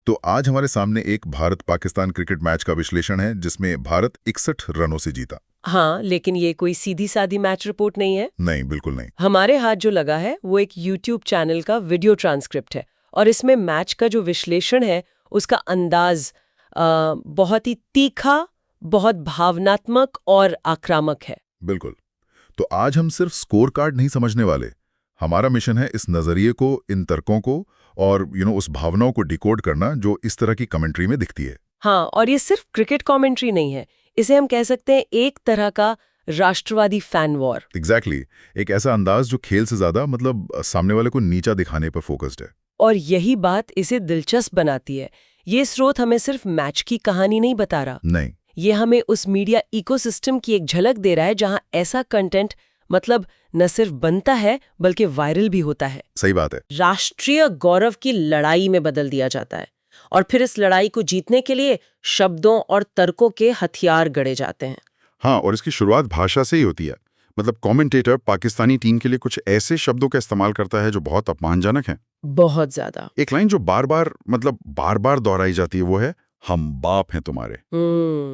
तो आज हमारे सामने एक भारत पाकिस्तान क्रिकेट मैच का विश्लेषण है जिसमें भारत 61 रनों से जीता। हाँ, लेकिन ये कोई सीधी सादी मैच रिपोर्ट नहीं है। नहीं, बिल्कुल नहीं। हमारे हाथ जो लगा है वो एक YouTube चैनल का वीडियो ट्रांसक्रिप्ट है और इसमें मैच का जो विश्लेषण है उसका अंदाज बहुत ही तीखा, बहुत भावनात्मक और आक्रामक है। बिल्कुल। तो आज हम सिर्फ स्कोर कार्ड नहीं समझने वाले। हमारा मिशन है इस नजरिए को, इन तर्कों को और उस भावनाओं को डिकोड करना जो इस तरह की कमेंट्री में दिखती है। हाँ, और ये सिर्फ क्रिकेट कमेंट्री नहीं है, इसे हम कह सकते हैं एक तरह का राष्ट्रवादी फैन वॉर। एग्जैक्टली एक ऐसा अंदाज जो खेल से ज्यादा सामने वाले को नीचा दिखाने पर फोकस्ड है। और यही बात इसे दिलचस्प बनाती है। ये स्रोत हमें सिर्फ मैच की कहानी नहीं बता रहा, नहीं, ये हमें उस मीडिया इकोसिस्टम की एक झलक दे रहा है जहां ऐसा कंटेंट न सिर्फ बनता है बल्कि वायरल भी होता है। सही बात है। राष्ट्रीय गौरव की लड़ाई में बदल दिया जाता है और फिर इस लड़ाई को जीतने के लिए शब्दों और तर्कों के हथियार गढ़े जाते हैं। हाँ, और इसकी शुरुआत भाषा से ही होती है। कमेंटेटर पाकिस्तानी टीम के लिए कुछ ऐसे शब्दों का इस्तेमाल करता है जो बहुत अपमानजनक हैं। बहुत ज्यादा। एक लाइन जो बार बार दोहराई जाती है वो है, हम बाप हैं तुम्हारे।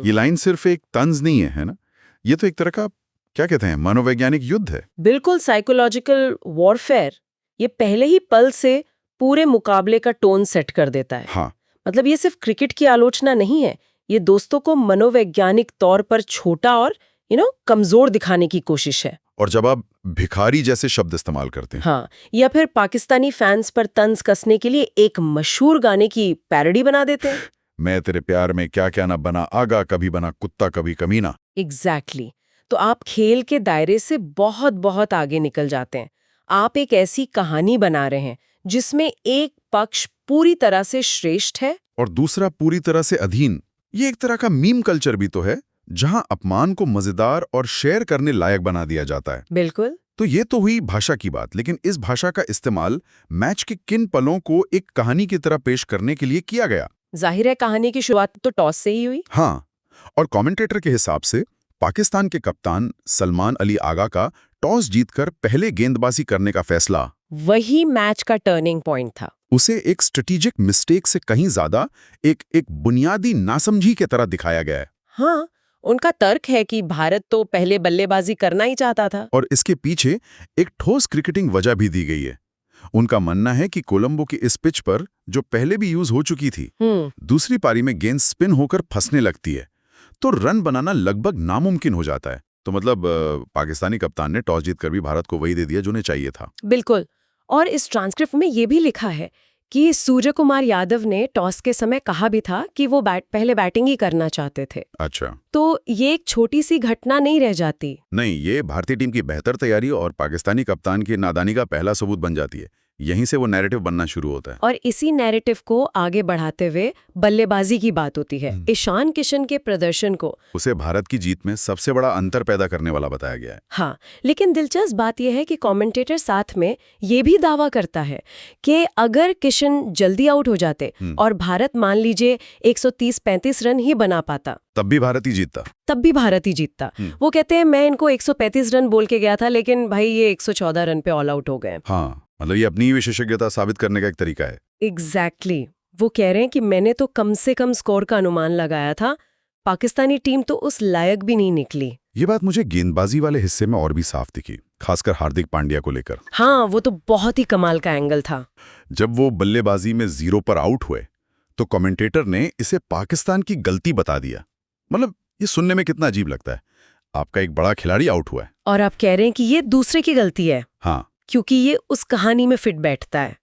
ये लाइन सिर्फ एक तंज नहीं है ना? ये तो एक तरह का, क्या कहते हैं, मनोवैज्ञानिक युद्ध है। बिल्कुल, साइकोलॉजिकल वॉरफेयर। ये पहले ही पल से पूरे मुकाबले का टोन सेट कर देता है। हाँ, ये सिर्फ क्रिकेट की आलोचना नहीं है, ये दोस्तों को मनोवैज्ञानिक तौर पर छोटा और कमजोर दिखाने की कोशिश है। और जब आप भिखारी जैसे शब्द इस्तेमाल करते हैं, हाँ, या फिर पाकिस्तानी फैंस पर तंज कसने के लिए एक मशहूर गाने की पैरोडी बना देते हैं। मैं तेरे प्यार में क्या क्या ना बना, आगा कभी बना कुत्ता कभी कमीना। एग्जैक्टली। तो आप खेल के दायरे से बहुत बहुत आगे निकल जाते हैं। आप एक ऐसी कहानी बना रहे हैं जिसमें एक पक्ष पूरी तरह से श्रेष्ठ है और दूसरा पूरी तरह से अधीन। ये एक तरह का मीम कल्चर भी तो है, जहां अपमान को मजेदार और शेयर करने लायक बना दिया जाता है। बिल्कुल। तो ये तो हुई भाषा की बात, लेकिन इस भाषा का इस्तेमाल मैच के किन पलों को एक कहानी की तरह पेश करने के लिए किया गया? जाहिर है कहानी की शुरुआत तो टॉस से ही हुई। हाँ, और कमेंटेटर के हिसाब से पाकिस्तान के कप्तान सलमान अली आगा का टॉस जीतकर पहले गेंदबाजी करने का फैसला वही मैच का टर्निंग पॉइंट था। उसे एक स्ट्रेटेजिक मिस्टेक से कहीं ज्यादा एक बुनियादी नासमझी की तरह दिखाया गया है। हाँ, उनका तर्क है कि भारत तो पहले बल्लेबाजी करना ही चाहता था और इसके पीछे एक ठोस क्रिकेटिंग वजह भी दी गई है। उनका मानना है कि कोलंबो की इस पिच पर, जो पहले भी यूज हो चुकी थी, दूसरी पारी में गेंद स्पिन होकर फंसने लगती है, तो रन बनाना लगभग नामुमकिन हो जाता है। तो पाकिस्तानी कप्तान ने टॉस जीतकर भी भारत को वही दे दिया जो उन्हें चाहिए था। बिल्कुल। और इस ट्रांसक्रिप्ट में ये भी लिखा है कि सूर्य कुमार यादव ने टॉस के समय कहा भी था कि वो पहले बैटिंग ही करना चाहते थे। अच्छा, तो ये एक छोटी सी घटना नहीं रह जाती। नहीं, ये भारतीय टीम की बेहतर तैयारी और पाकिस्तानी कप्तान की नादानी का पहला सबूत बन जाती है। यहीं से वो नैरेटिव बनना शुरू होता है। और इसी नैरेटिव को आगे बढ़ाते हुए बल्लेबाजी की बात होती है। ईशान किशन के प्रदर्शन को उसे भारत की जीत में सबसे बड़ा अंतर पैदा करने वाला बताया गया है। हाँ, लेकिन दिलचस्प बात यह है कि कमेंटेटर साथ में ये भी दावा करता है कि अगर किशन जल्दी आउट हो जाते और भारत मान लीजिए 130-35 रन ही बना पाता, तब भी भारत ही जीतता। वो कहते हैं मैं इनको 135 रन बोल के गया था, लेकिन भाई ये 114 रन पे ऑल आउट हो गए। हाँ, ये अपनी विशेषज्ञता साबित करने का एक तरीका है। एग्जैक्टली। वो कह रहे हैं कि मैंने तो कम से कम स्कोर का अनुमान लगाया था, पाकिस्तानी टीम तो उस लायक भी नहीं निकली। ये बात मुझे गेंदबाजी वाले हिस्से में और भी साफ दिखी, खासकर हार्दिक पांड्या को लेकर। हाँ, वो तो बहुत ही कमाल का एंगल था। जब वो बल्लेबाजी में 0 पर आउट हुए तो कमेंटेटर ने इसे पाकिस्तान की गलती बता दिया। ये सुनने में कितना अजीब लगता है, आपका एक बड़ा खिलाड़ी आउट हुआ है और आप कह रहे हैं कि ये दूसरे की गलती है। हाँ, क्योंकि ये उस कहानी में फिट बैठता है।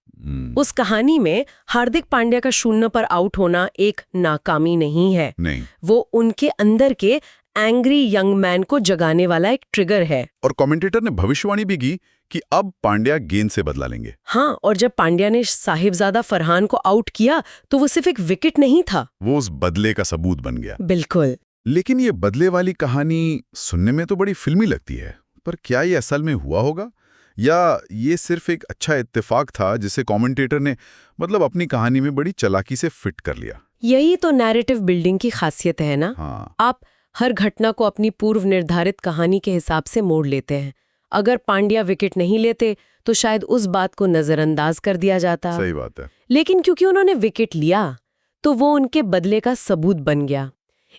उस कहानी में हार्दिक पांड्या का 0 पर आउट होना एक नाकामी नहीं है। नहीं, वो उनके अंदर के एंग्री यंग मैन को जगाने वाला एक ट्रिगर है। और कमेंटेटर ने भविष्यवाणी भी की कि अब पांड्या गेंद से बदला लेंगे। हाँ, और जब पांड्या ने साहिबजादा फरहान को आउट किया तो वो सिर्फ एक विकेट नहीं था, वो उस बदले का सबूत बन गया। बिल्कुल। लेकिन ये बदले वाली कहानी सुनने में तो बड़ी फिल्मी लगती है, पर क्या ये असल में हुआ होगा या ये सिर्फ एक अच्छा इत्तेफाक था जिसे कमेंटेटर ने अपनी कहानी में बड़ी चालाकी से फिट कर लिया? यही तो नैरेटिव बिल्डिंग की खासियत है ना। हाँ। आप हर घटना को अपनी पूर्व निर्धारित कहानी के हिसाब से मोड़ लेते हैं। अगर पांड्या विकेट नहीं लेते तो शायद उस बात को नजरअंदाज कर दिया जाता। सही बात है। लेकिन क्योंकि उन्होंने विकेट लिया तो वो उनके बदले का सबूत बन गया।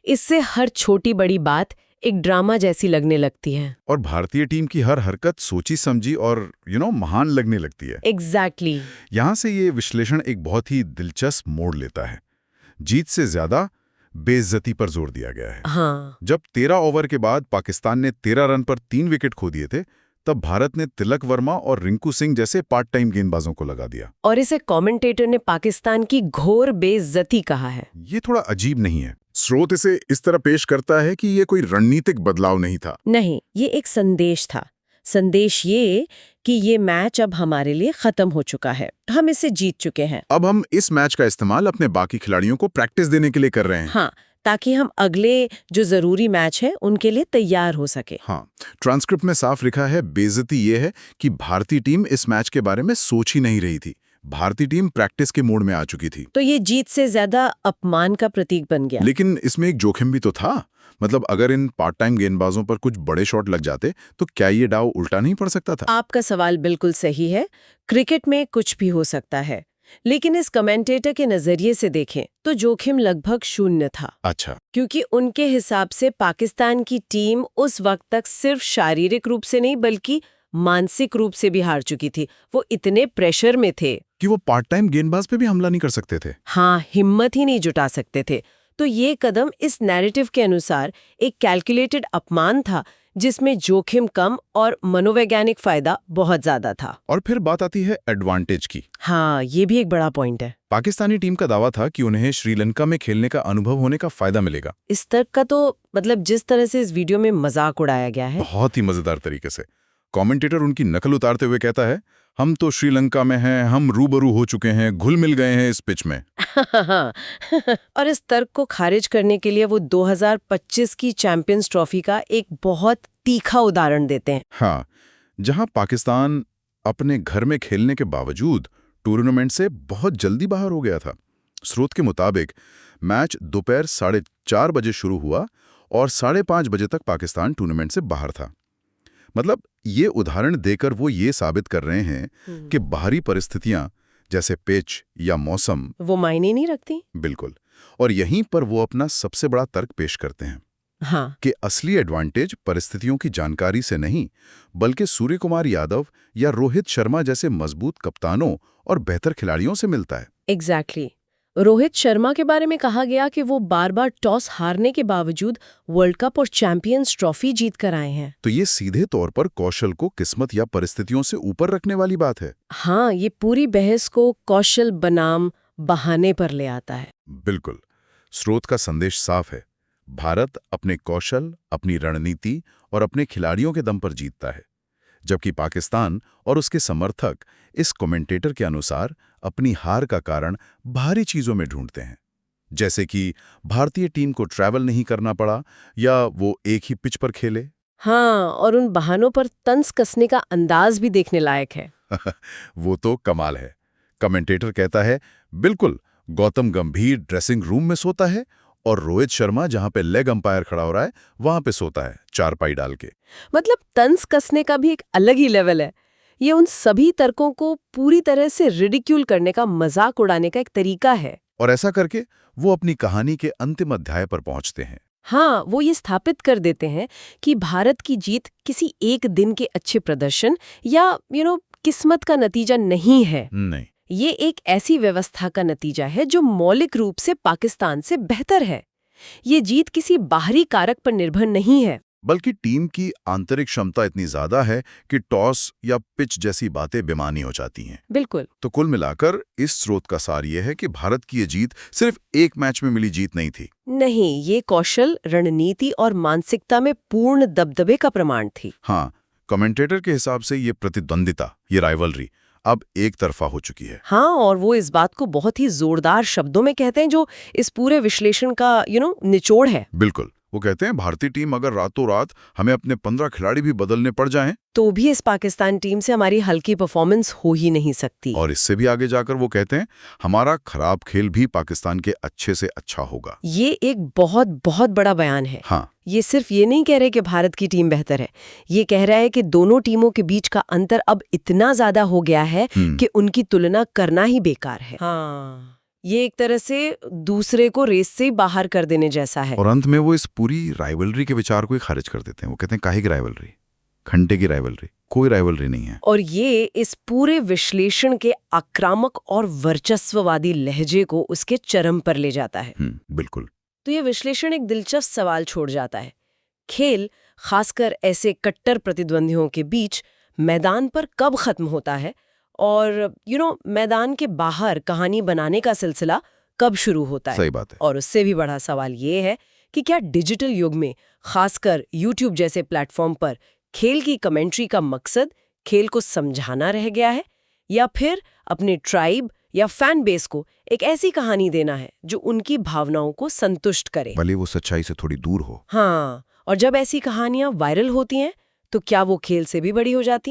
इससे हर छोटी बड़ी बात एक ड्रामा जैसी लगने लगती है। और भारतीय टीम की हर हरकत सोची समझी और महान लगने लगती है। एग्जैक्टली। यहाँ से ये विश्लेषण एक बहुत ही दिलचस्प मोड़ लेता है। जीत से ज्यादा बेइज्जती पर जोर दिया गया है। हाँ। जब 13 ओवर के बाद पाकिस्तान ने 13 रन पर 3 विकेट खो दिए थे, तब भारत ने तिलक वर्मा और रिंकू सिंह जैसे पार्ट टाइम गेंदबाजों को लगा दिया। और इसे कमेंटेटर ने पाकिस्तान की घोर बेइज्जती कहा है। ये थोड़ा अजीब नहीं है? स्रोत इसे इस तरह पेश करता है कि ये कोई रणनीतिक बदलाव नहीं था। नहीं, ये एक संदेश था। संदेश ये कि ये मैच अब हमारे लिए खत्म हो चुका है, हम इसे जीत चुके हैं। अब हम इस मैच का इस्तेमाल अपने बाकी खिलाड़ियों को प्रैक्टिस देने के लिए कर रहे हैं। हाँ, ताकि हम अगले जो जरूरी मैच है उनके लिए तैयार हो सके। हाँ, ट्रांसक्रिप्ट में साफ लिखा है, बेइज्जती ये है कि भारतीय टीम इस मैच के बारे में सोच ही नहीं रही थी। भारतीय टीम प्रैक्टिस के मोड में आ चुकी थी। तो ये जीत से ज्यादा अपमान का प्रतीक बन गया। लेकिन इसमें एक जोखिम भी तो था। मतलब अगर इन पार्ट टाइम गेंदबाजों पर कुछ बड़े शॉट लग जाते तो क्या ये दांव उल्टा नहीं पड़ सकता था? आपका सवाल बिल्कुल सही है। क्रिकेट में कुछ भी हो सकता है, लेकिन इस कमेंटेटर के नजरिए से देखें तो जोखिम लगभग शून्य था। अच्छा। क्योंकि उनके हिसाब से पाकिस्तान की टीम उस वक्त तक सिर्फ शारीरिक रूप से नहीं बल्कि मानसिक रूप से भी हार चुकी थी। वो इतने प्रेशर में थे कि वो पार्ट टाइम गेंदबाज पे भी हमला नहीं कर सकते थे। हाँ, हिम्मत ही नहीं जुटा सकते थे। तो ये कदम इस नैरेटिव के अनुसार एक कैलकुलेटेड अपमान था, जिसमें जोखिम कम और मनोवैज्ञानिक फायदा बहुत ज्यादा था। और फिर बात आती है एडवांटेज की। हाँ, ये भी एक बड़ा पॉइंट है। पाकिस्तानी टीम का दावा था कि उन्हें श्रीलंका में खेलने का अनुभव होने का फायदा मिलेगा। इस तक का तो मतलब जिस तरह से इस वीडियो में मजाक उड़ाया गया है, बहुत ही मजेदार तरीके से कमेंटेटर उनकी नकल उतारते हुए कहता है, हम तो श्रीलंका में हैं, हम रूबरू हो चुके हैं, घुल मिल गए हैं इस पिच में। और इस तर्क को खारिज करने के लिए वो 2025 की चैंपियंस ट्रॉफी का एक बहुत तीखा उदाहरण देते हैं। हाँ, जहां पाकिस्तान अपने घर में खेलने के बावजूद टूर्नामेंट से बहुत जल्दी बाहर हो गया था। स्रोत के मुताबिक मैच दोपहर 4:30 बजे शुरू हुआ और 5:30 बजे तक पाकिस्तान टूर्नामेंट से बाहर था। मतलब ये उदाहरण देकर वो ये साबित कर रहे हैं कि बाहरी परिस्थितियां जैसे पिच या मौसम वो मायने नहीं रखती। बिल्कुल। और यहीं पर वो अपना सबसे बड़ा तर्क पेश करते हैं। हाँ, कि असली एडवांटेज परिस्थितियों की जानकारी से नहीं बल्कि सूर्य कुमार यादव या रोहित शर्मा जैसे मजबूत कप्तानों और बेहतर खिलाड़ियों से मिलता है। एग्जैक्टली। रोहित शर्मा के बारे में कहा गया कि वो बार बार टॉस हारने के बावजूद वर्ल्ड कप और चैंपियंस ट्रॉफी जीत कर आए हैं। तो ये सीधे तौर पर कौशल को किस्मत या परिस्थितियों से ऊपर रखने वाली बात है। हाँ, ये पूरी बहस को कौशल बनाम बहाने पर ले आता है। बिल्कुल। स्रोत का संदेश साफ है, भारत अपने कौशल, अपनी रणनीति और अपने खिलाड़ियों के दम पर जीतता है, जबकि पाकिस्तान और उसके समर्थक इस कमेंटेटर के अनुसार अपनी हार का कारण बाहरी चीजों में ढूंढते हैं, जैसे कि भारतीय टीम को ट्रैवल नहीं करना पड़ा या वो एक ही पिच पर खेले। हाँ, और उन बहानों पर तंज कसने का अंदाज भी देखने लायक है। वो तो कमाल है। कमेंटेटर कहता है, बिल्कुल, गौतम गंभीर ड्रेसिंग रूम में सोता है और रोहित शर्मा जहां पे लेग अंपायर खड़ा हो रहा है वहां पे सोता है चारपाई डाल के। मतलब तंज कसने का भी एक अलग ही लेवल है। ये उन सभी तर्कों को पूरी तरह से रिडिक्यूल करने का, मजाक उड़ाने का एक तरीका है। और ऐसा करके वो अपनी कहानी के अंतिम अध्याय पर पहुंचते हैं। हाँ, वो ये स्थापित कर देते हैं कि भारत की जीत किसी एक दिन के अच्छे प्रदर्शन या किस्मत का नतीजा नहीं है। नहीं, ये एक ऐसी व्यवस्था का नतीजा है जो मौलिक रूप से पाकिस्तान से बेहतर है। ये जीत किसी बाहरी कारक पर निर्भर नहीं है, बल्कि टीम की आंतरिक क्षमता इतनी ज्यादा है कि टॉस या पिच जैसी बातें बेमानी हो जाती हैं। बिल्कुल। तो कुल मिलाकर इस स्रोत का सार यह है कि भारत की ये जीत सिर्फ एक मैच में मिली जीत नहीं थी। नहीं, ये कौशल, रणनीति और मानसिकता में पूर्ण दबदबे का प्रमाण थी। हाँ, कमेंटेटर के हिसाब से ये प्रतिद्वंदिता, ये राइवलरी अब एक तरफा हो चुकी है। हाँ, और वो इस बात को बहुत ही जोरदार शब्दों में कहते हैं जो इस पूरे विश्लेषण का निचोड़ है। बिल्कुल। वो कहते हैं, भारतीय टीम अगर रातों रात हमें अपने 15 खिलाड़ी भी बदलने पड़ जाएं तो भी इस पाकिस्तान टीम से हमारी हल्की परफॉर्मेंस हो ही नहीं सकती। और इससे भी आगे जाकर वो कहते हैं, हमारा खराब खेल भी पाकिस्तान के अच्छे से अच्छा होगा। ये एक बहुत बहुत बड़ा बयान है। हाँ, ये सिर्फ ये नहीं कह रहे कि भारत की टीम बेहतर है, ये कह रहा है कि दोनों टीमों के बीच का अंतर अब इतना ज्यादा हो गया है कि उनकी तुलना करना ही बेकार है। हाँ, ये एक तरह से दूसरे को रेस से बाहर कर देने जैसा है। और अंत में वो इस पूरी राइवलरी के विचार को ही खारिज कर देते हैं। वो कहते हैं काहे की राइवलरी, घंटे की राइवलरी, कोई राइवलरी नहीं है। और ये इस पूरे विश्लेषण के आक्रामक और वर्चस्ववादी लहजे को उसके चरम पर ले जाता है। बिल्कुल। तो ये विश्लेषण एक दिलचस्प सवाल छोड़ जाता है। खेल, खासकर ऐसे कट्टर प्रतिद्वंदियों के बीच, मैदान पर कब खत्म होता है और मैदान के बाहर कहानी बनाने का सिलसिला कब शुरू होता है? सही बात है। और उससे भी बड़ा सवाल ये है कि क्या डिजिटल युग में, खासकर YouTube जैसे प्लेटफॉर्म पर, खेल की कमेंट्री का मकसद खेल को समझाना रह गया है, या फिर अपने ट्राइब या फैन बेस को एक ऐसी कहानी देना है जो उनकी भावनाओं को संतुष्ट करे, भले वो सच्चाई से थोड़ी दूर हो। हाँ, और जब ऐसी कहानियां वायरल होती हैं तो क्या वो खेल से भी बड़ी हो जाती हैं?